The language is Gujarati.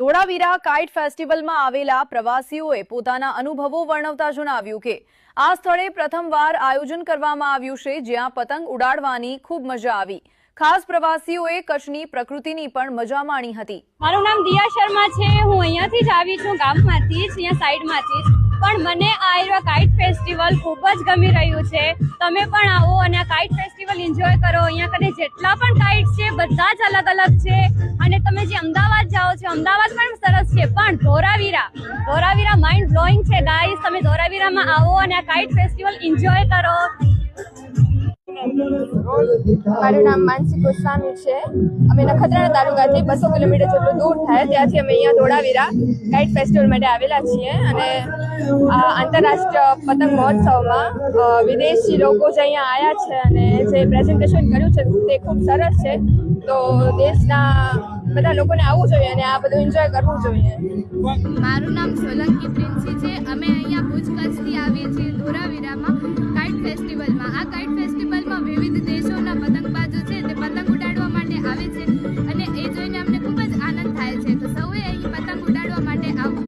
ધોળાવીરા કાઇટ ફેસ્ટિવલમાં આવેલા પ્રવાસીઓએ પોતાના અનુભવો વર્ણવતા જણાવ્યું કે આ સ્થળે પ્રથમવાર આયોજન કરવામાં આવ્યું છે, જ્યાં પતંગ ઉડાડવાની ખૂબ મજા આવી। ખાસ પ્રવાસીઓએ કચ્છની પ્રકૃતિની પણ મજા માણી હતી। મારું નામ દિયા શર્મા છે। હું અહીંયાથી જ આવી છું, ગામમાંથી જ, અહીંયા સાઈડમાંથી જ। પણ મને આ કાઇટ ફેસ્ટિવલ ખૂબ જ ગમી રહ્યું છે। તમે પણ આવો અને આ કાઇટ ફેસ્ટિવલ એન્જોય કરો। અહીંયા કને જેટલા પણ કાઇટ છે બધા જ અલગ અલગ છે। અને તમે જે અમદાવાદ જાઓ છો, અમદાવાદ પણ સરસ છે, પણ ધોળાવીરા માઇન્ડ બ્લોઈંગ છે ગાઈસ। તમે ધોળાવીરામાં આવો અને આ કાઇટ ફેસ્ટિવલ એન્જોય કરો। મારું નામ માનસી ગોસ્વામી છે। અમે નખત્રાણા તાલુકાથી 200 કિલોમીટર જેટલું દૂર થાય ત્યાંથી અમે અહીંયા ધોળાવીરા કાઇટ ફેસ્ટિવલ માટે આવેલા છીએ। અને આ આંતરરાષ્ટ્રીય પતંગ મહોત્સવમાં વિદેશી લોકો જે અહીંયા આવ્યા છે અને જે પ્રેઝન્ટેશન કર્યું છે તે ખૂબ સરસ છે। તો દેશના બધા લોકોને આવવું જોઈએ અને આ બધું એન્જોય કરવું જોઈએ। મારું નામ સોલંકી પ્રિન્સી છે। અમે અહીંયા ભુજ કચ્છથી આવીએ છીએ ધોળાવીરામાં કાઇટ ફેસ્ટિવલમાં। આ કાઇટ ફેસ્ટિવલમાં વિવિધ